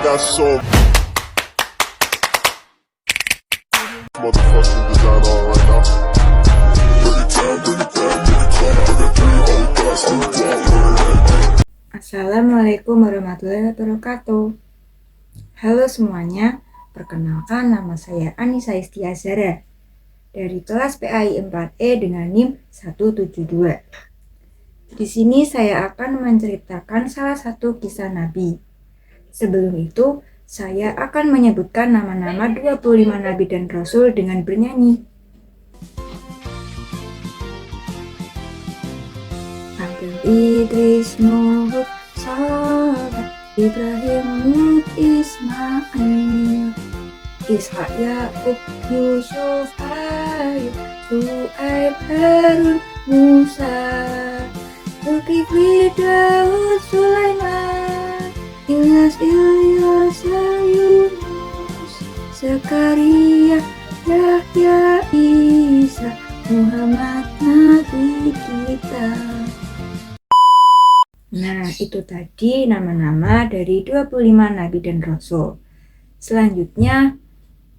got so motherfucking design on right now. Assalamualaikum warahmatullahi wabarakatuh. Halo semuanya, perkenalkan nama saya Anissa Istiazara dari kelas PAI 4E dengan NIM 172. Di sini saya akan menceritakan salah satu kisah Nabi. Sebelum itu, saya akan menyebutkan nama-nama 25 Nabi dan Rasul dengan bernyanyi. Adam, Idris, Nuh, Saleh, Ibrahim, Lut, Ismail, Ishak, Yakub, Yusuf, Ayub, Syuaib, Harun, Musa, Zulkifli, Daud, Sulaiman, Ilyas, Yunus, Zakaria, Yahya, Isa, Muhammad, Nabi kita. Nah, itu tadi nama-nama dari 25 Nabi dan Rasul. Selanjutnya,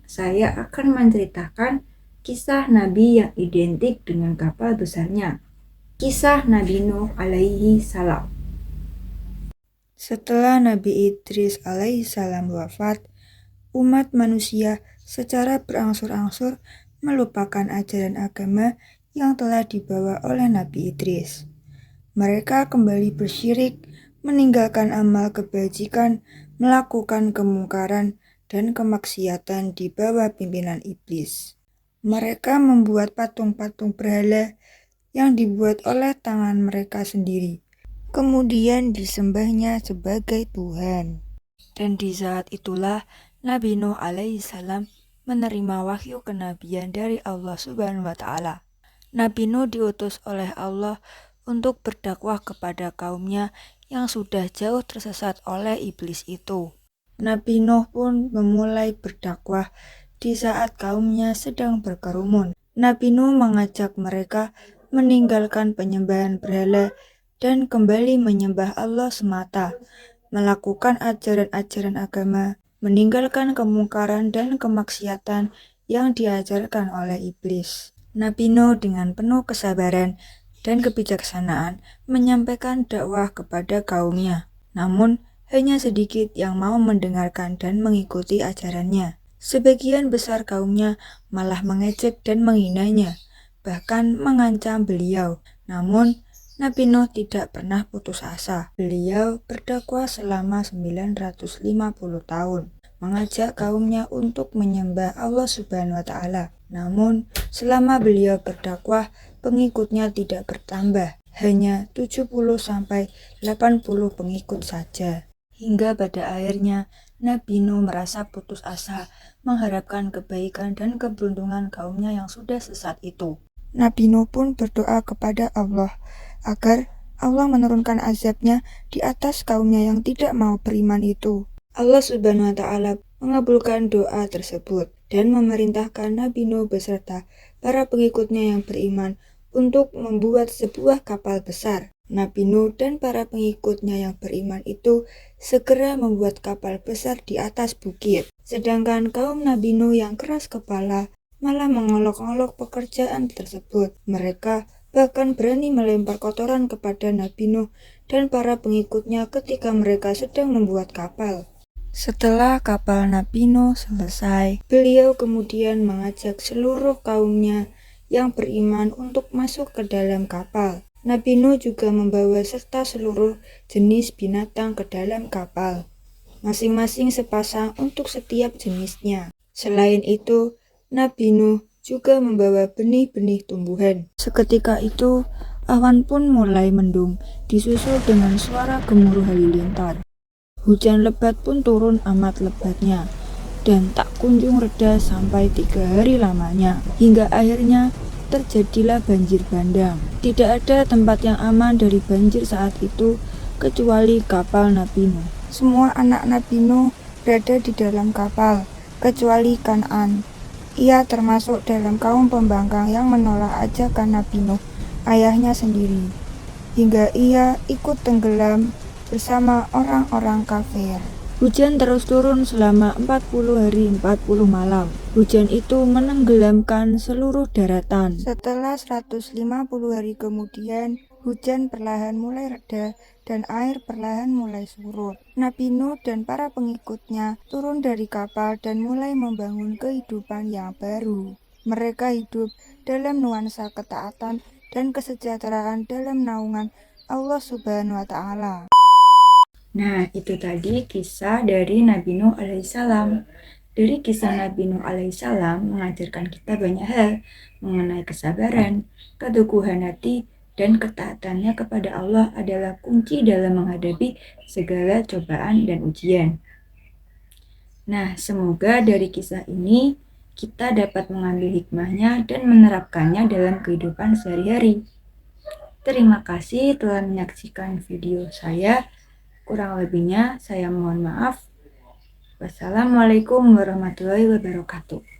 saya akan menceritakan kisah Nabi yang identik dengan kapal besarnya. Kisah Nabi Nuh alaihi salam. Setelah Nabi Idris alaihi salam wafat, umat manusia secara berangsur-angsur melupakan ajaran agama yang telah dibawa oleh Nabi Idris. Mereka kembali bersyirik, meninggalkan amal kebajikan, melakukan kemungkaran dan kemaksiatan di bawah pimpinan iblis. Mereka membuat patung-patung berhala yang dibuat oleh tangan mereka sendiri, kemudian disembahnya sebagai Tuhan. Dan di saat itulah Nabi Nuh alaihissalam menerima wahyu kenabian dari Allah Subhanahu wa Ta'ala. Nabi Nuh diutus oleh Allah untuk berdakwah kepada kaumnya yang sudah jauh tersesat oleh iblis itu. Nabi Nuh pun memulai berdakwah di saat kaumnya sedang berkerumun. Nabi Nuh mengajak mereka meninggalkan penyembahan berhala dan kembali menyembah Allah semata, melakukan ajaran-ajaran agama, meninggalkan kemungkaran dan kemaksiatan yang diajarkan oleh iblis. Nabi Nuh dengan penuh kesabaran dan kebijaksanaan menyampaikan dakwah kepada kaumnya. Namun, hanya sedikit yang mau mendengarkan dan mengikuti ajarannya. Sebagian besar kaumnya malah mengejek dan menghinanya, bahkan mengancam beliau. Namun, Nabi Nuh tidak pernah putus asa. Beliau berdakwah selama 950 tahun, mengajak kaumnya untuk menyembah Allah Subhanahu wa Ta'ala. Namun, selama beliau berdakwah, pengikutnya tidak bertambah, hanya 70-80 pengikut saja. Hingga pada akhirnya, Nabi Nuh merasa putus asa, mengharapkan kebaikan dan keberuntungan kaumnya yang sudah sesat itu. Nabi Nuh pun berdoa kepada Allah, agar Allah menurunkan azabnya di atas kaumnya yang tidak mau beriman itu. Allah Subhanahu wa Ta'ala mengabulkan doa tersebut dan memerintahkan Nabi Nuh beserta para pengikutnya yang beriman untuk membuat sebuah kapal besar. Nabi Nuh dan para pengikutnya yang beriman itu segera membuat kapal besar di atas bukit. Sedangkan kaum Nabi Nuh yang keras kepala malah mengolok-olok pekerjaan tersebut. Mereka bahkan berani melempar kotoran kepada Nabi Nuh dan para pengikutnya ketika mereka sedang membuat kapal. Setelah kapal Nabi Nuh selesai, beliau kemudian mengajak seluruh kaumnya yang beriman untuk masuk ke dalam kapal. Nabi Nuh juga membawa serta seluruh jenis binatang ke dalam kapal, masing-masing sepasang untuk setiap jenisnya. Selain itu, Nabi Nuh juga membawa benih-benih tumbuhan. Seketika itu, awan pun mulai mendung, disusul dengan suara gemuruh halilintar. Hujan lebat pun turun amat lebatnya, dan tak kunjung reda sampai 3 hari lamanya, hingga akhirnya terjadilah banjir bandang. Tidak ada tempat yang aman dari banjir saat itu, kecuali kapal Nabi Nuh. Semua anak Nabi Nuh berada di dalam kapal, kecuali Kan'an. Ia termasuk dalam kaum pembangkang yang menolak ajakan Nabi Nuh, ayahnya sendiri, hingga ia ikut tenggelam bersama orang-orang kafir. Hujan terus turun selama 40 hari 40 malam. Hujan itu menenggelamkan seluruh daratan. Setelah 150 hari kemudian, hujan perlahan mulai reda dan air perlahan mulai surut. Nabi Nuh dan para pengikutnya turun dari kapal dan mulai membangun kehidupan yang baru. Mereka hidup dalam nuansa ketaatan dan kesejahteraan dalam naungan Allah Subhanahu wa Ta'ala. Nah, itu tadi kisah dari Nabi Nuh alaihissalam. Dari kisah Nabi Nuh alaihissalam mengajarkan kita banyak hal mengenai kesabaran, keteguhan hati, dan ketaatannya kepada Allah adalah kunci dalam menghadapi segala cobaan dan ujian. Nah, semoga dari kisah ini kita dapat mengambil hikmahnya dan menerapkannya dalam kehidupan sehari-hari. Terima kasih telah menyaksikan video saya. Kurang lebihnya saya mohon maaf. Wassalamualaikum warahmatullahi wabarakatuh.